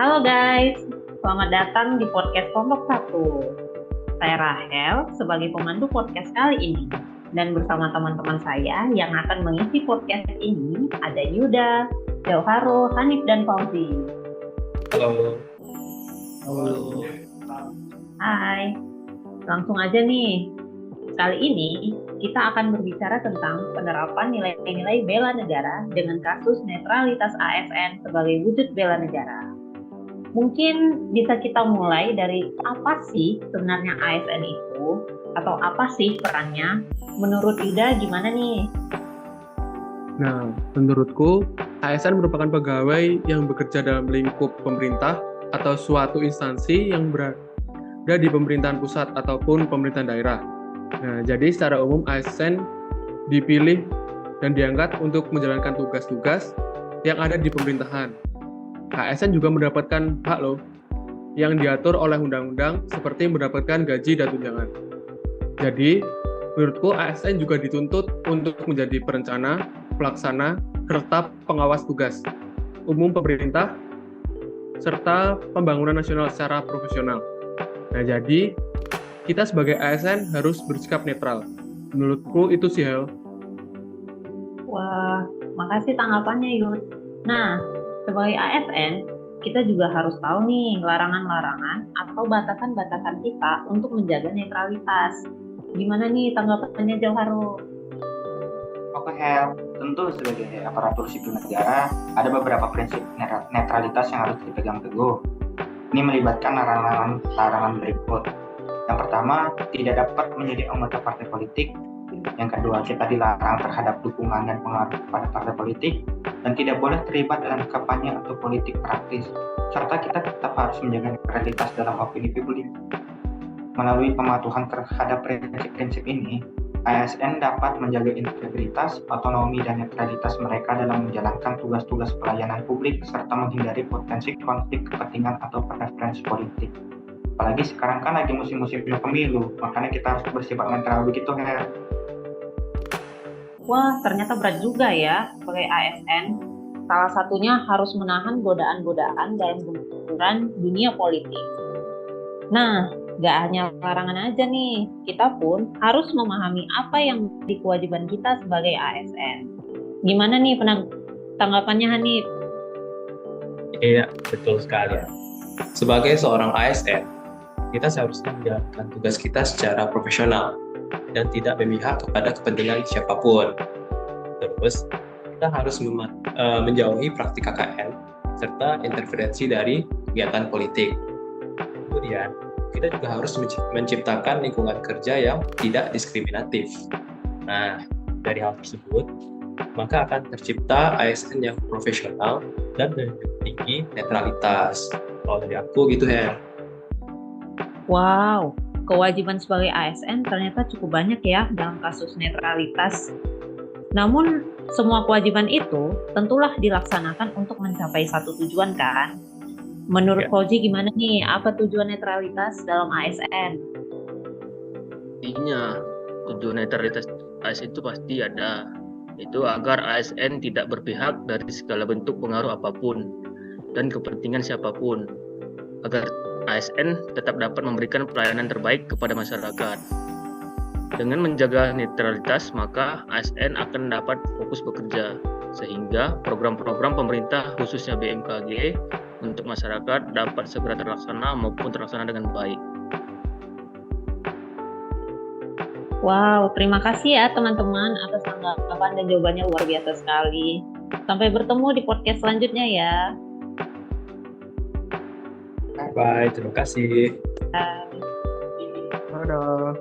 Halo guys, selamat datang di podcast Kelompok 1. Saya Rahel sebagai pemandu podcast kali ini. Dan bersama teman-teman saya yang akan mengisi podcast ini ada Yuda, Jauharo, Hanif, dan Fauzi. Halo. Halo. Hai, langsung aja nih. Kali ini kita akan berbicara tentang penerapan nilai-nilai bela negara dengan kasus netralitas ASN sebagai wujud bela negara. Mungkin bisa kita mulai dari apa sih sebenarnya ASN itu, atau apa sih perannya? Menurut Yuda gimana nih? Nah, menurutku, ASN merupakan pegawai yang bekerja dalam lingkup pemerintah atau suatu instansi yang berada di pemerintahan pusat ataupun pemerintahan daerah. Nah, jadi secara umum ASN dipilih dan diangkat untuk menjalankan tugas-tugas yang ada di pemerintahan. ASN juga mendapatkan hak loh yang diatur oleh undang-undang seperti mendapatkan gaji dan tunjangan. Jadi, menurutku ASN juga dituntut untuk menjadi perencana, pelaksana, serta pengawas tugas umum pemerintah serta pembangunan nasional secara profesional. Nah, jadi kita sebagai ASN harus bersikap netral. Menurutku itu sih, Hel. Wah, makasih tanggapannya Yud. Nah, sebagai ASN, kita juga harus tahu nih larangan-larangan atau batasan-batasan kita untuk menjaga netralitas. Gimana nih tanggapannya Jauharo? Oke, Hel. Tentu sebagai aparatur sipil negara, ada beberapa prinsip netralitas yang harus dipegang teguh. Ini melibatkan larangan berikut. Yang pertama, tidak dapat menjadi anggota partai politik. Yang kedua, kita dilarang terhadap dukungan dan pengaruh pada partai politik, dan tidak boleh terlibat dalam kampanye atau politik praktis. Serta kita tetap harus menjaga netralitas dalam opini publik. Melalui pematuhan terhadap prinsip-prinsip ini, ASN dapat menjaga integritas, otonomi, dan netralitas mereka dalam menjalankan tugas-tugas pelayanan publik serta menghindari potensi konflik kepentingan atau preferensi politik. Apalagi sekarang kan lagi musim-musim pemilu, makanya kita harus bersifat netral begitu, Her. Wah, ternyata berat juga ya sebagai ASN. Salah satunya harus menahan godaan-godaan dalam gempuran dunia politik. Nah, gak hanya larangan aja nih, kita pun harus memahami apa yang menjadi kewajiban kita sebagai ASN. Gimana nih tanggapannya Hanif? Iya, betul sekali. Sebagai seorang ASN, kita seharusnya menjalankan tugas kita secara profesional dan tidak memihak kepada kepentingan siapapun. Terus, kita harus menjauhi praktik KKN serta interferensi dari kegiatan politik. Kemudian, kita juga harus menciptakan lingkungan kerja yang tidak diskriminatif. Nah, dari hal tersebut, maka akan tercipta ASN yang profesional dan menjunjung tinggi netralitas. Kalau dari aku gitu, Her. Wow, kewajiban sebagai ASN ternyata cukup banyak ya dalam kasus netralitas. Namun, semua kewajiban itu tentulah dilaksanakan untuk mencapai satu tujuan kan? Menurut Fauzi gimana nih? Apa tujuan netralitas dalam ASN? Intinya, tujuan netralitas ASN itu pasti ada. Itu agar ASN tidak berpihak dari segala bentuk pengaruh apapun dan kepentingan siapapun. Agar ASN tetap dapat memberikan pelayanan terbaik kepada masyarakat. Dengan menjaga netralitas, maka ASN akan dapat fokus bekerja, sehingga program-program pemerintah khususnya BMKG untuk masyarakat dapat segera terlaksana maupun terlaksana dengan baik. Wow, terima kasih ya teman-teman atas tanggapan dan jawabannya luar biasa sekali. Sampai bertemu di podcast selanjutnya ya. Bye, terima kasih. Bye. Dadah.